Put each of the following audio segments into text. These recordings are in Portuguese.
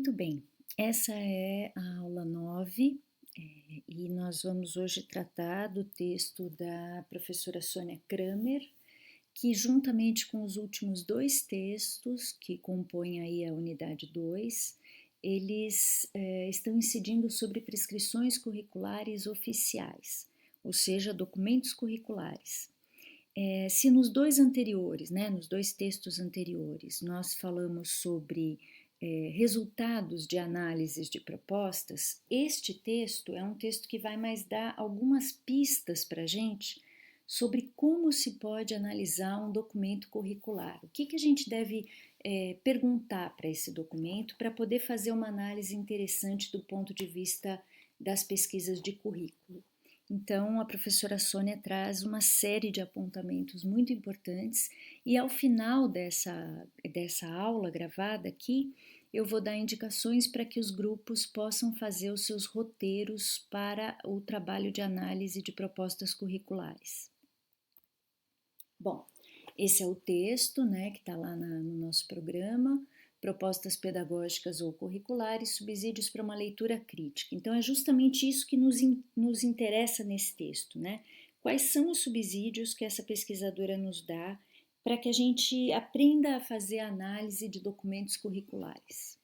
Muito bem, essa é a aula 9 e nós vamos hoje tratar do texto da professora Sônia Kramer, que juntamente com os últimos dois textos que compõem aí a unidade 2, eles estão incidindo sobre prescrições curriculares oficiais, ou seja, documentos curriculares. Se nos dois anteriores, nos dois textos anteriores, nós falamos sobre resultados de análises de propostas, este texto é um texto que vai mais dar algumas pistas para a gente sobre como se pode analisar um documento curricular. O que a gente deve perguntar para esse documento para poder fazer uma análise interessante do ponto de vista das pesquisas de currículo. Então, a professora Sônia traz uma série de apontamentos muito importantes e ao final dessa aula gravada aqui, eu vou dar indicações para que os grupos possam fazer os seus roteiros para o trabalho de análise de propostas curriculares. Bom, esse é o texto, que está lá no nosso programa, propostas pedagógicas ou curriculares, subsídios para uma leitura crítica. Então, é justamente isso que nos interessa nesse texto, Quais são os subsídios que essa pesquisadora nos dá para que a gente aprenda a fazer análise de documentos curriculares?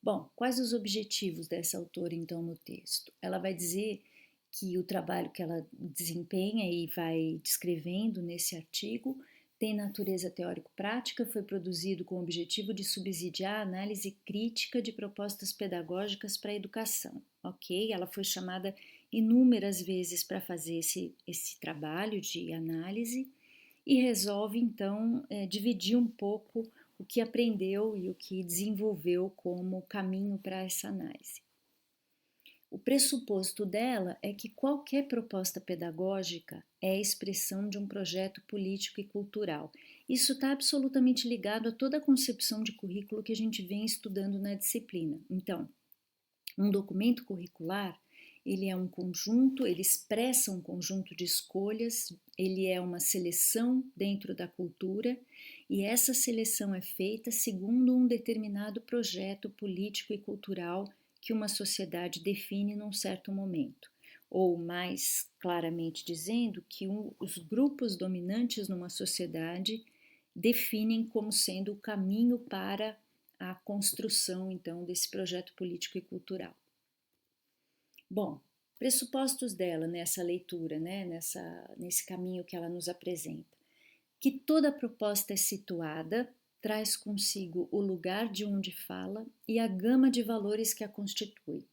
Bom, quais os objetivos dessa autora, então, no texto? Ela vai dizer que o trabalho que ela desempenha e vai descrevendo nesse artigo tem natureza teórico-prática, foi produzido com o objetivo de subsidiar a análise crítica de propostas pedagógicas para a educação, ok? Ela foi chamada inúmeras vezes para fazer esse trabalho de análise e resolve, então, dividir um pouco o que aprendeu e o que desenvolveu como caminho para essa análise. O pressuposto dela é que qualquer proposta pedagógica é a expressão de um projeto político e cultural. Isso está absolutamente ligado a toda a concepção de currículo que a gente vem estudando na disciplina. Então, um documento curricular, ele é um conjunto, ele expressa um conjunto de escolhas, ele é uma seleção dentro da cultura e essa seleção é feita segundo um determinado projeto político e cultural que uma sociedade define num certo momento. Ou, mais claramente dizendo, que os grupos dominantes numa sociedade definem como sendo o caminho para a construção, então, desse projeto político e cultural. Bom, pressupostos dela nessa leitura, nesse caminho que ela nos apresenta. Que toda proposta é situada, traz consigo o lugar de onde fala e a gama de valores que a constitui.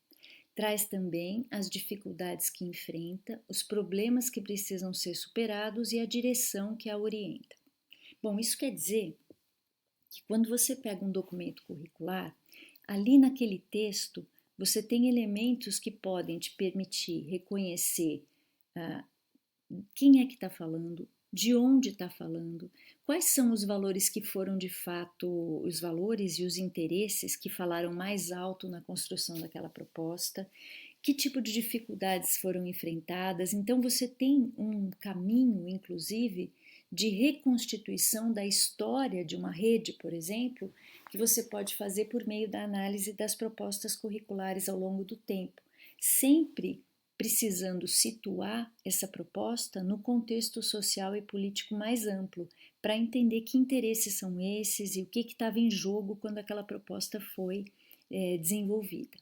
Traz também as dificuldades que enfrenta, os problemas que precisam ser superados e a direção que a orienta. Bom, isso quer dizer que quando você pega um documento curricular, ali naquele texto você tem elementos que podem te permitir reconhecer quem é que está falando, de onde está falando, quais são os valores que foram de fato os valores e os interesses que falaram mais alto na construção daquela proposta, que tipo de dificuldades foram enfrentadas. Então você tem um caminho, inclusive, de reconstituição da história de uma rede, por exemplo, que você pode fazer por meio da análise das propostas curriculares ao longo do tempo, sempre precisando situar essa proposta no contexto social e político mais amplo, para entender que interesses são esses e o que estava em jogo quando aquela proposta foi desenvolvida.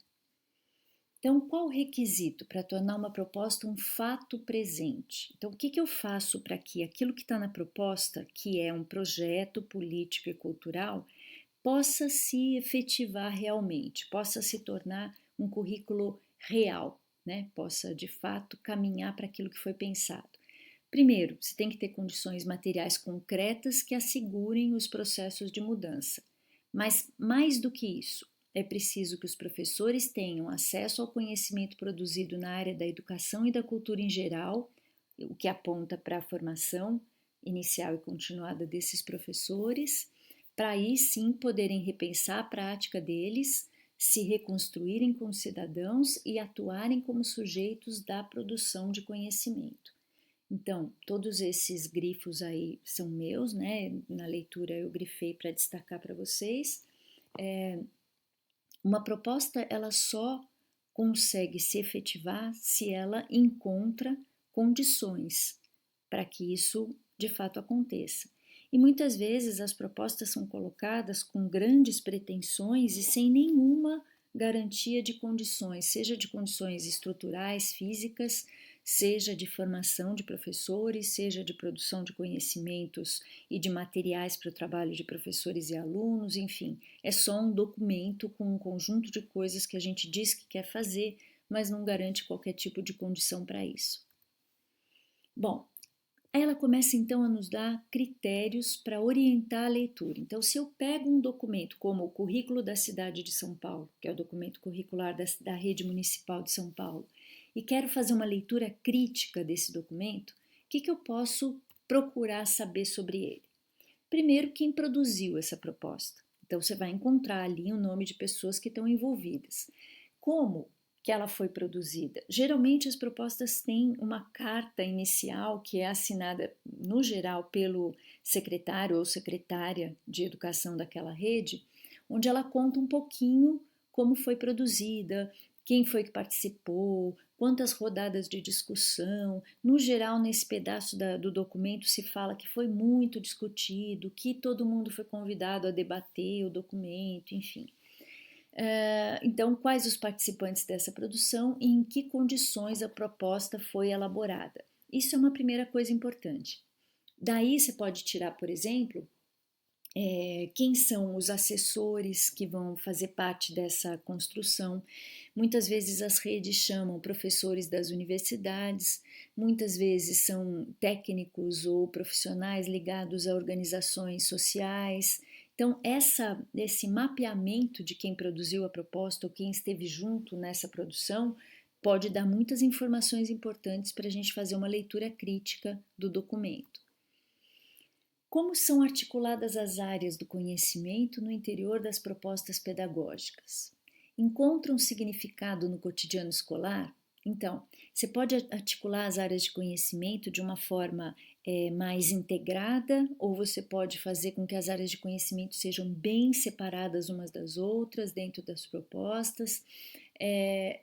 Então, qual o requisito para tornar uma proposta um fato presente? Então, o que eu faço para que aquilo que está na proposta, que é um projeto político e cultural, possa se efetivar realmente, possa se tornar um currículo real, possa de fato caminhar para aquilo que foi pensado. Primeiro, você tem que ter condições materiais concretas que assegurem os processos de mudança. Mas mais do que isso, é preciso que os professores tenham acesso ao conhecimento produzido na área da educação e da cultura em geral, o que aponta para a formação inicial e continuada desses professores, para aí sim poderem repensar a prática deles, se reconstruírem como cidadãos e atuarem como sujeitos da produção de conhecimento. Então, todos esses grifos aí são meus, Na leitura eu grifei para destacar para vocês. Uma proposta, ela só consegue se efetivar se ela encontra condições para que isso de fato aconteça. E muitas vezes as propostas são colocadas com grandes pretensões e sem nenhuma garantia de condições, seja de condições estruturais, físicas, seja de formação de professores, seja de produção de conhecimentos e de materiais para o trabalho de professores e alunos, enfim, é só um documento com um conjunto de coisas que a gente diz que quer fazer, mas não garante qualquer tipo de condição para isso. Bom, aí ela começa então a nos dar critérios para orientar a leitura. Então, se eu pego um documento como o Currículo da Cidade de São Paulo, que é o documento curricular da Rede Municipal de São Paulo, e quero fazer uma leitura crítica desse documento, o que eu posso procurar saber sobre ele? Primeiro, quem produziu essa proposta. Então, você vai encontrar ali o nome de pessoas que estão envolvidas. Como que ela foi produzida? Geralmente, as propostas têm uma carta inicial que é assinada, no geral, pelo secretário ou secretária de educação daquela rede, onde ela conta um pouquinho como foi produzida, quem foi que participou, quantas rodadas de discussão. No geral, nesse pedaço do documento se fala que foi muito discutido, que todo mundo foi convidado a debater o documento, enfim. Então, quais os participantes dessa produção e em que condições a proposta foi elaborada? Isso é uma primeira coisa importante. Daí você pode tirar, por exemplo, quem são os assessores que vão fazer parte dessa construção. Muitas vezes as redes chamam professores das universidades, muitas vezes são técnicos ou profissionais ligados a organizações sociais. Então, esse mapeamento de quem produziu a proposta ou quem esteve junto nessa produção pode dar muitas informações importantes para a gente fazer uma leitura crítica do documento. Como são articuladas as áreas do conhecimento no interior das propostas pedagógicas? Encontram significado no cotidiano escolar? Então, você pode articular as áreas de conhecimento de uma forma mais integrada, ou você pode fazer com que as áreas de conhecimento sejam bem separadas umas das outras dentro das propostas.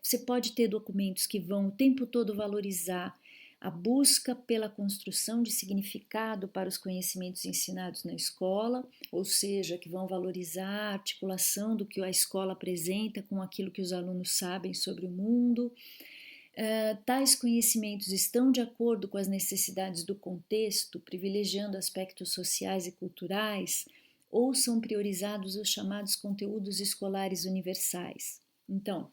Você pode ter documentos que vão o tempo todo valorizar a busca pela construção de significado para os conhecimentos ensinados na escola, ou seja, que vão valorizar a articulação do que a escola apresenta com aquilo que os alunos sabem sobre o mundo. Tais conhecimentos estão de acordo com as necessidades do contexto, privilegiando aspectos sociais e culturais, ou são priorizados os chamados conteúdos escolares universais? Então,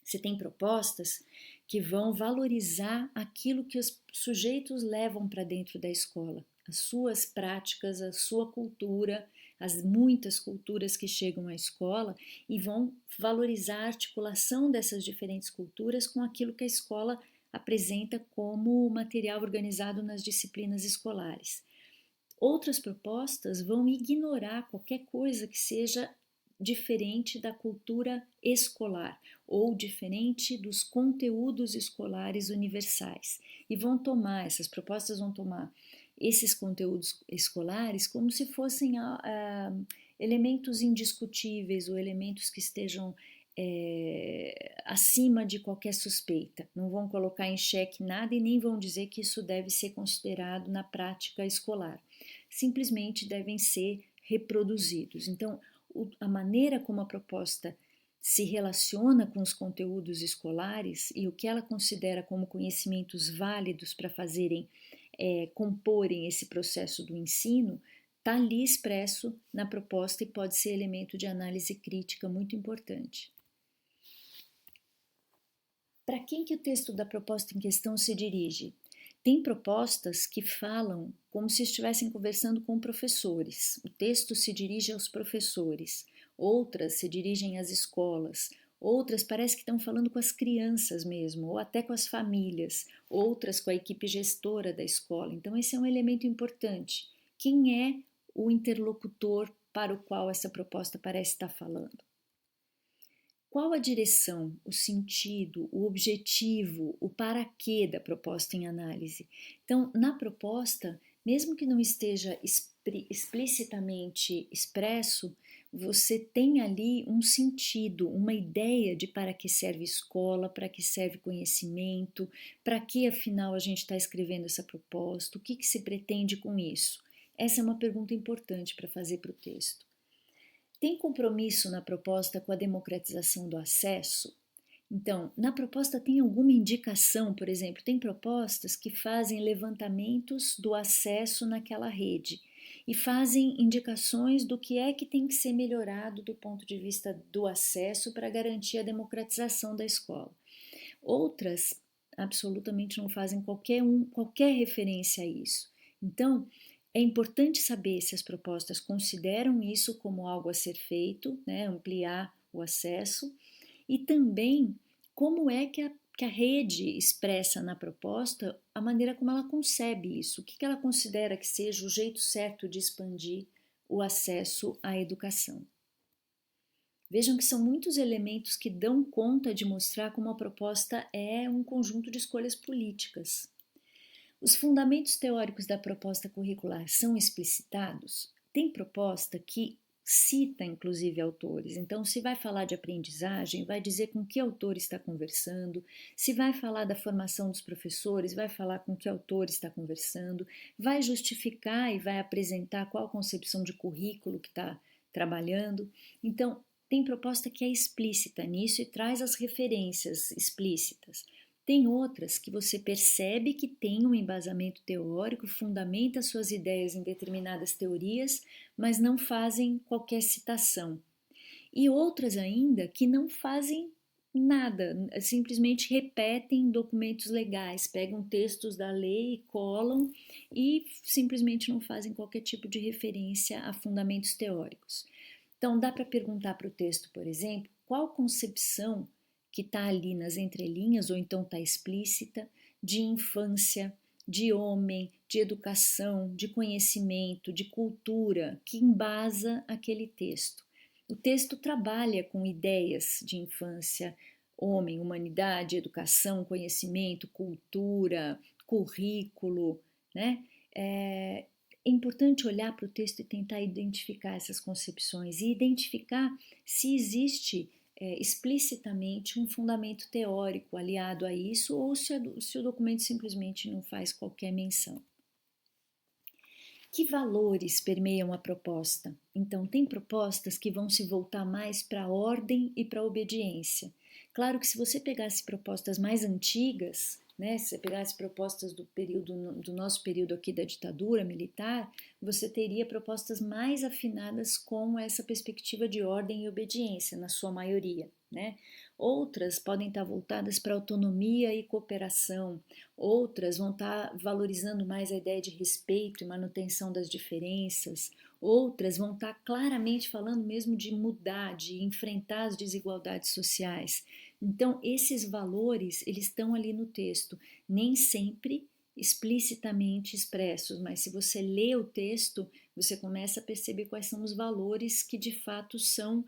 você tem propostas que vão valorizar aquilo que os sujeitos levam para dentro da escola, as suas práticas, a sua cultura, as muitas culturas que chegam à escola e vão valorizar a articulação dessas diferentes culturas com aquilo que a escola apresenta como material organizado nas disciplinas escolares. Outras propostas vão ignorar qualquer coisa que seja diferente da cultura escolar ou diferente dos conteúdos escolares universais e essas propostas vão tomar esses conteúdos escolares como se fossem elementos indiscutíveis ou elementos que estejam acima de qualquer suspeita. Não vão colocar em xeque nada e nem vão dizer que isso deve ser considerado na prática escolar. Simplesmente devem ser reproduzidos. Então, a maneira como a proposta se relaciona com os conteúdos escolares e o que ela considera como conhecimentos válidos para comporem esse processo do ensino, está ali expresso na proposta e pode ser elemento de análise crítica muito importante. Para quem que o texto da proposta em questão se dirige? Tem propostas que falam como se estivessem conversando com professores. O texto se dirige aos professores, outras se dirigem às escolas, outras parece que estão falando com as crianças mesmo, ou até com as famílias, outras com a equipe gestora da escola. Então, esse é um elemento importante. Quem é o interlocutor para o qual essa proposta parece estar falando? Qual a direção, o sentido, o objetivo, o para quê da proposta em análise? Então, na proposta, mesmo que não esteja explicitamente expresso, você tem ali um sentido, uma ideia de para que serve escola, para que serve conhecimento, para que afinal a gente está escrevendo essa proposta, o que, que se pretende com isso? Essa é uma pergunta importante para fazer para o texto. Tem compromisso na proposta com a democratização do acesso? Então, na proposta tem alguma indicação, por exemplo, tem propostas que fazem levantamentos do acesso naquela rede e fazem indicações do que é que tem que ser melhorado do ponto de vista do acesso para garantir a democratização da escola. Outras absolutamente não fazem qualquer referência a isso. Então, é importante saber se as propostas consideram isso como algo a ser feito, né, ampliar o acesso, e também como é que a rede expressa na proposta a maneira como ela concebe isso, o que ela considera que seja o jeito certo de expandir o acesso à educação. Vejam que são muitos elementos que dão conta de mostrar como a proposta é um conjunto de escolhas políticas. Os fundamentos teóricos da proposta curricular são explicitados? Tem proposta que cita inclusive autores, então se vai falar de aprendizagem, vai dizer com que autor está conversando, se vai falar da formação dos professores, vai falar com que autor está conversando, vai justificar e vai apresentar qual concepção de currículo que está trabalhando. Então, tem proposta que é explícita nisso e traz as referências explícitas. Tem outras que você percebe que tem um embasamento teórico, fundamenta suas ideias em determinadas teorias, mas não fazem qualquer citação. E outras ainda que não fazem nada, simplesmente repetem documentos legais, pegam textos da lei, colam e simplesmente não fazem qualquer tipo de referência a fundamentos teóricos. Então, dá para perguntar para o texto, por exemplo, qual concepção que está ali nas entrelinhas, ou então está explícita, de infância, de homem, de educação, de conhecimento, de cultura, que embasa aquele texto. O texto trabalha com ideias de infância, homem, humanidade, educação, conhecimento, cultura, currículo, né? É importante olhar para o texto e tentar identificar essas concepções e identificar se existe explicitamente um fundamento teórico aliado a isso ou se o documento simplesmente não faz qualquer menção. Que valores permeiam a proposta? Então, tem propostas que vão se voltar mais para a ordem e para a obediência. Claro que se você pegasse propostas mais antigas, né, se você pegasse propostas do nosso período aqui da ditadura militar, você teria propostas mais afinadas com essa perspectiva de ordem e obediência, na sua maioria, né? Outras podem estar voltadas para autonomia e cooperação, outras vão estar valorizando mais a ideia de respeito e manutenção das diferenças, outras vão estar claramente falando mesmo de mudar, de enfrentar as desigualdades sociais. Então, esses valores, eles estão ali no texto, nem sempre explicitamente expressos, mas se você lê o texto, você começa a perceber quais são os valores que de fato são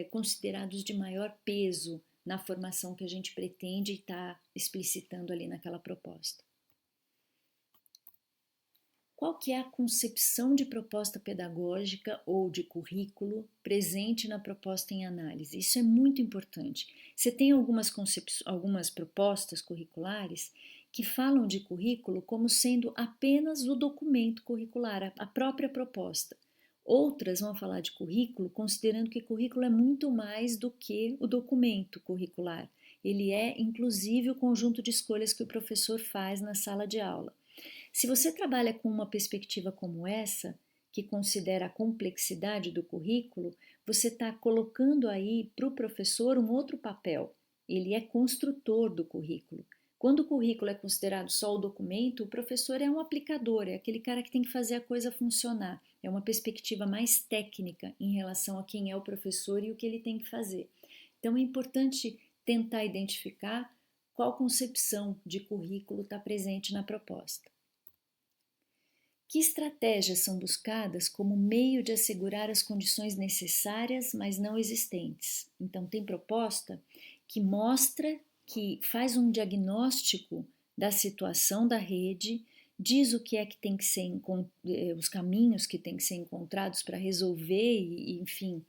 considerados de maior peso na formação que a gente pretende estar explicitando ali naquela proposta. Qual que é a concepção de proposta pedagógica ou de currículo presente na proposta em análise? Isso é muito importante. Você tem algumas propostas curriculares que falam de currículo como sendo apenas o documento curricular, a própria proposta. Outras vão falar de currículo considerando que currículo é muito mais do que o documento curricular. Ele é, inclusive, o conjunto de escolhas que o professor faz na sala de aula. Se você trabalha com uma perspectiva como essa, que considera a complexidade do currículo, você está colocando aí para o professor um outro papel. Ele é construtor do currículo. Quando o currículo é considerado só o documento, o professor é um aplicador, é aquele cara que tem que fazer a coisa funcionar. É uma perspectiva mais técnica em relação a quem é o professor e o que ele tem que fazer. Então é importante tentar identificar qual concepção de currículo está presente na proposta. Que estratégias são buscadas como meio de assegurar as condições necessárias, mas não existentes? Então, tem proposta que mostra, que faz um diagnóstico da situação da rede, diz o que é que tem que ser, os caminhos que tem que ser encontrados para resolver e, enfim,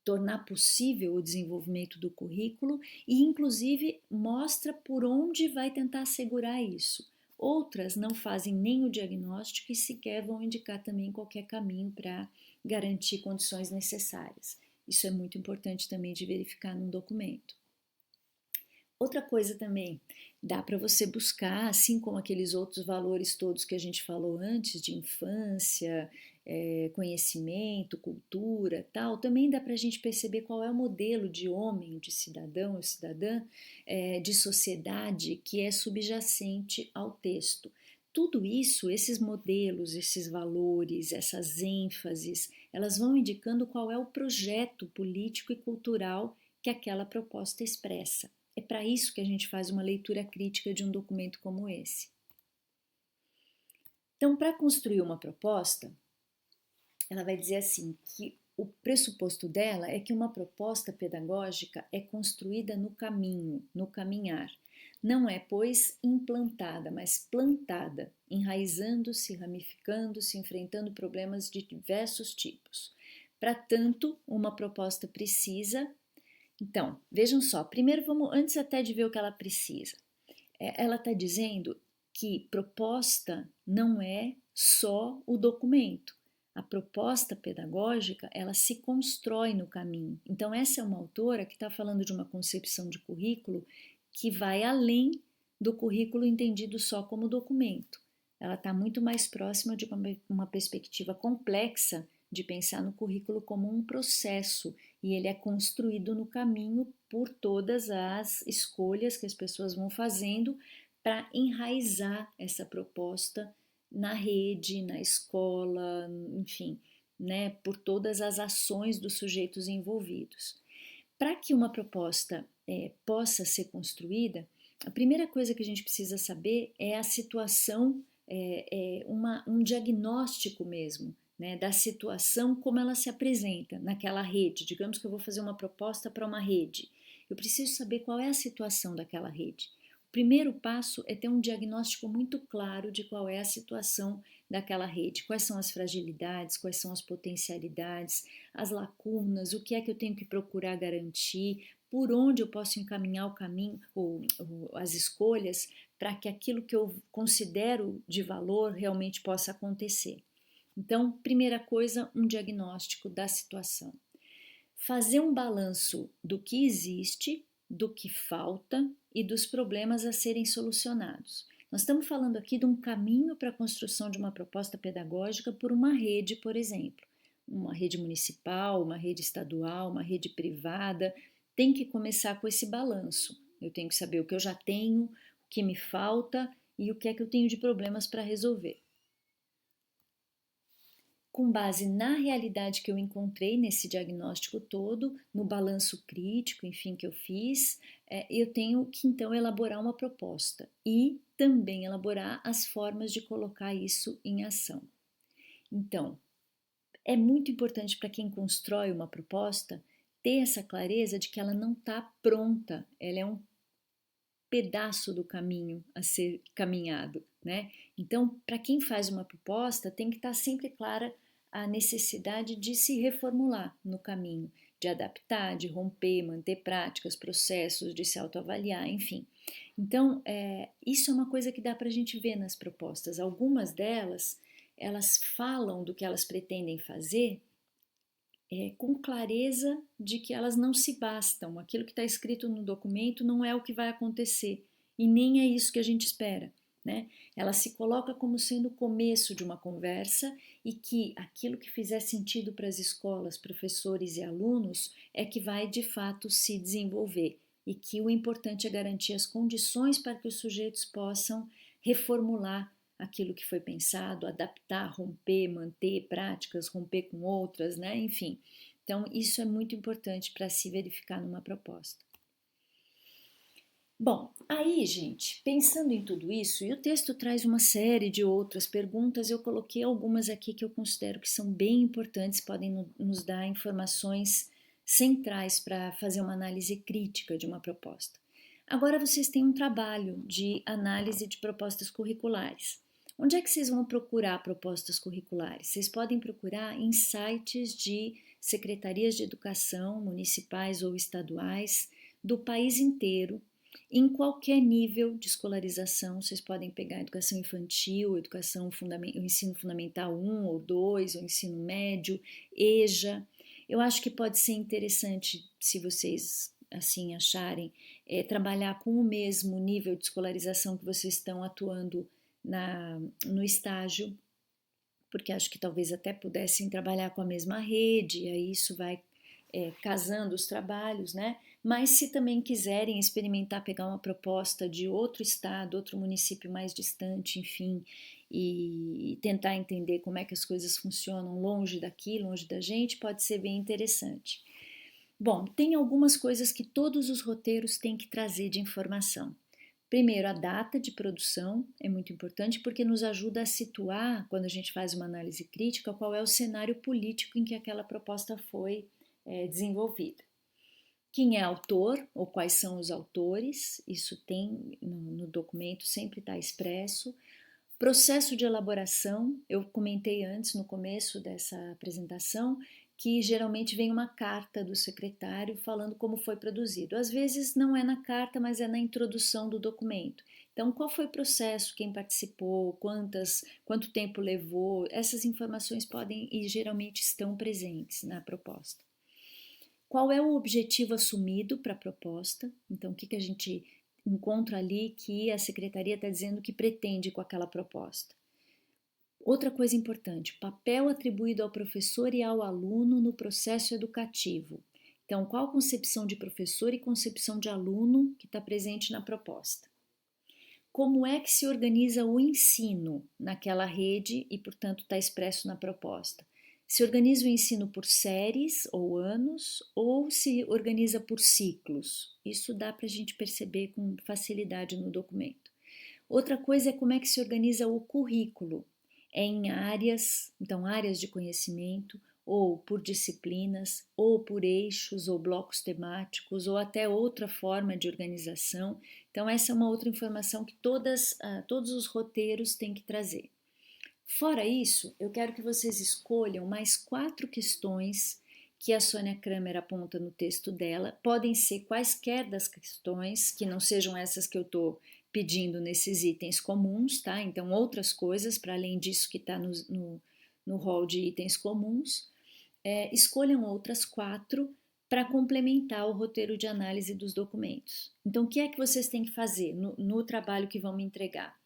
tornar possível o desenvolvimento do currículo e, inclusive, mostra por onde vai tentar assegurar isso. Outras não fazem nem o diagnóstico e sequer vão indicar também qualquer caminho para garantir condições necessárias. Isso é muito importante também de verificar num documento. Outra coisa também, dá para você buscar, assim como aqueles outros valores todos que a gente falou antes, de infância, conhecimento, cultura, tal, também dá para a gente perceber qual é o modelo de homem, de cidadão ou cidadã, de sociedade que é subjacente ao texto. Tudo isso, esses modelos, esses valores, essas ênfases, elas vão indicando qual é o projeto político e cultural que aquela proposta expressa. É para isso que a gente faz uma leitura crítica de um documento como esse. Então, para construir uma proposta, ela vai dizer assim que o pressuposto dela é que uma proposta pedagógica é construída no caminho, no caminhar. Não é, pois, implantada, mas plantada, enraizando-se, ramificando-se, enfrentando problemas de diversos tipos. Para tanto, uma proposta precisa. Então, vejam só, primeiro vamos, antes até de ver o que ela precisa, ela está dizendo que proposta não é só o documento. A proposta pedagógica, ela se constrói no caminho. Então, essa é uma autora que está falando de uma concepção de currículo que vai além do currículo entendido só como documento. Ela está muito mais próxima de uma perspectiva complexa de pensar no currículo como um processo, e ele é construído no caminho por todas as escolhas que as pessoas vão fazendo para enraizar essa proposta na rede, na escola, enfim, né, por todas as ações dos sujeitos envolvidos. Para que uma proposta possa ser construída, a primeira coisa que a gente precisa saber é a situação, um diagnóstico mesmo, né, da situação como ela se apresenta naquela rede. Digamos que eu vou fazer uma proposta para uma rede. Eu preciso saber qual é a situação daquela rede. O primeiro passo é ter um diagnóstico muito claro de qual é a situação daquela rede, quais são as fragilidades, quais são as potencialidades, as lacunas, o que é que eu tenho que procurar garantir, por onde eu posso encaminhar o caminho ou as escolhas para que aquilo que eu considero de valor realmente possa acontecer. Então, primeira coisa, um diagnóstico da situação. Fazer um balanço do que existe, do que falta e dos problemas a serem solucionados. Nós estamos falando aqui de um caminho para a construção de uma proposta pedagógica por uma rede, por exemplo. Uma rede municipal, uma rede estadual, uma rede privada. Tem que começar com esse balanço. Eu tenho que saber o que eu já tenho, o que me falta e o que é que eu tenho de problemas para resolver. Com base na realidade que eu encontrei nesse diagnóstico todo, no balanço crítico, enfim, que eu fiz, eu tenho que então elaborar uma proposta e também elaborar as formas de colocar isso em ação. Então, é muito importante para quem constrói uma proposta ter essa clareza de que ela não está pronta, ela é um pedaço do caminho a ser caminhado, né? Então, para quem faz uma proposta, tem que estar sempre clara a necessidade de se reformular no caminho, de adaptar, de romper, manter práticas, processos, de se autoavaliar, enfim. Então, isso é uma coisa que dá para a gente ver nas propostas. Algumas delas, elas falam do que elas pretendem fazer com clareza de que elas não se bastam. Aquilo que está escrito no documento não é o que vai acontecer e nem é isso que a gente espera. Né? Ela se coloca como sendo o começo de uma conversa e que aquilo que fizer sentido para as escolas, professores e alunos é que vai de fato se desenvolver e que o importante é garantir as condições para que os sujeitos possam reformular aquilo que foi pensado, adaptar, romper, manter práticas, romper com outras, né? Enfim. Então, isso é muito importante para se verificar numa proposta. Bom, aí, gente, pensando em tudo isso, e o texto traz uma série de outras perguntas, eu coloquei algumas aqui que eu considero que são bem importantes, podem nos dar informações centrais para fazer uma análise crítica de uma proposta. Agora vocês têm um trabalho de análise de propostas curriculares. Onde é que vocês vão procurar propostas curriculares? Vocês podem procurar em sites de secretarias de educação municipais ou estaduais do país inteiro, em qualquer nível de escolarização. Vocês podem pegar educação infantil, o ensino fundamental 1 ou 2, o ensino médio, EJA. Eu acho que pode ser interessante, se vocês assim acharem, trabalhar com o mesmo nível de escolarização que vocês estão atuando no estágio, porque acho que talvez até pudessem trabalhar com a mesma rede, e aí isso vai casando os trabalhos, né? Mas se também quiserem experimentar pegar uma proposta de outro estado, outro município mais distante, enfim, e tentar entender como é que as coisas funcionam longe daqui, longe da gente, pode ser bem interessante. Bom, tem algumas coisas que todos os roteiros têm que trazer de informação. Primeiro, a data de produção é muito importante porque nos ajuda a situar, quando a gente faz uma análise crítica, qual é o cenário político em que aquela proposta foi desenvolvida. Quem é autor ou quais são os autores, isso tem no documento, sempre está expresso. Processo de elaboração, eu comentei antes, no começo dessa apresentação, que geralmente vem uma carta do secretário falando como foi produzido. Às vezes não é na carta, mas é na introdução do documento. Então, qual foi o processo, quem participou, quanto tempo levou, essas informações podem e geralmente estão presentes na proposta. Qual é o objetivo assumido para a proposta? Então, o que a gente encontra ali que a secretaria está dizendo que pretende com aquela proposta? Outra coisa importante, papel atribuído ao professor e ao aluno no processo educativo. Então, qual a concepção de professor e concepção de aluno que está presente na proposta? Como é que se organiza o ensino naquela rede e, portanto, está expresso na proposta? Se organiza o ensino por séries ou anos ou se organiza por ciclos? Isso dá para a gente perceber com facilidade no documento. Outra coisa é como é que se organiza o currículo. É em áreas, então áreas de conhecimento, ou por disciplinas, ou por eixos ou blocos temáticos, ou até outra forma de organização. Então essa é uma outra informação que todos os roteiros têm que trazer. Fora isso, eu quero que vocês escolham mais 4 questões que a Sônia Kramer aponta no texto dela. Podem ser quaisquer das questões, que não sejam essas que eu estou pedindo nesses itens comuns, tá? Então, outras coisas, para além disso que está no rol de itens comuns. Escolham outras 4 para complementar o roteiro de análise dos documentos. Então, o que é que vocês têm que fazer no trabalho que vão me entregar?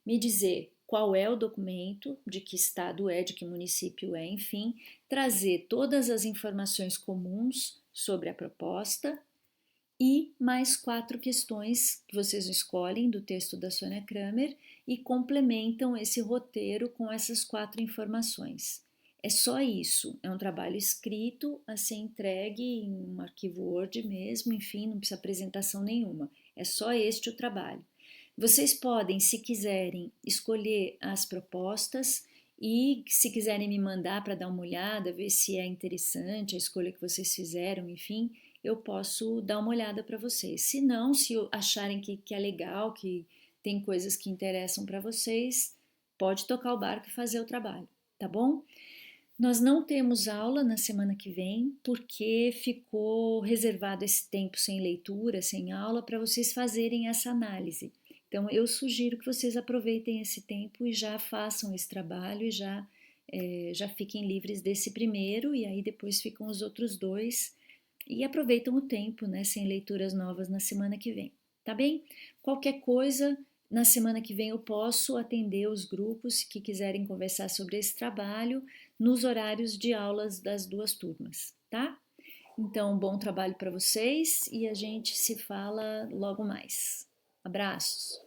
Me dizer qual é o documento, de que estado é, de que município é, enfim, trazer todas as informações comuns sobre a proposta e mais 4 questões que vocês escolhem do texto da Sônia Kramer e complementam esse roteiro com essas 4 informações. É só isso, é um trabalho escrito a ser entregue em um arquivo Word mesmo, enfim, não precisa apresentação nenhuma, é só este o trabalho. Vocês podem, se quiserem, escolher as propostas e, se quiserem me mandar para dar uma olhada, ver se é interessante a escolha que vocês fizeram, enfim, eu posso dar uma olhada para vocês. Se não, se acharem que é legal, que tem coisas que interessam para vocês, pode tocar o barco e fazer o trabalho, tá bom? Nós não temos aula na semana que vem, porque ficou reservado esse tempo sem leitura, sem aula, para vocês fazerem essa análise. Então, eu sugiro que vocês aproveitem esse tempo e já façam esse trabalho e já fiquem livres desse primeiro, e aí depois ficam os outros 2 e aproveitam o tempo, né, sem leituras novas na semana que vem, tá bem? Qualquer coisa, na semana que vem eu posso atender os grupos que quiserem conversar sobre esse trabalho nos horários de aulas das 2 turmas, tá? Então, bom trabalho para vocês e a gente se fala logo mais. Abraços!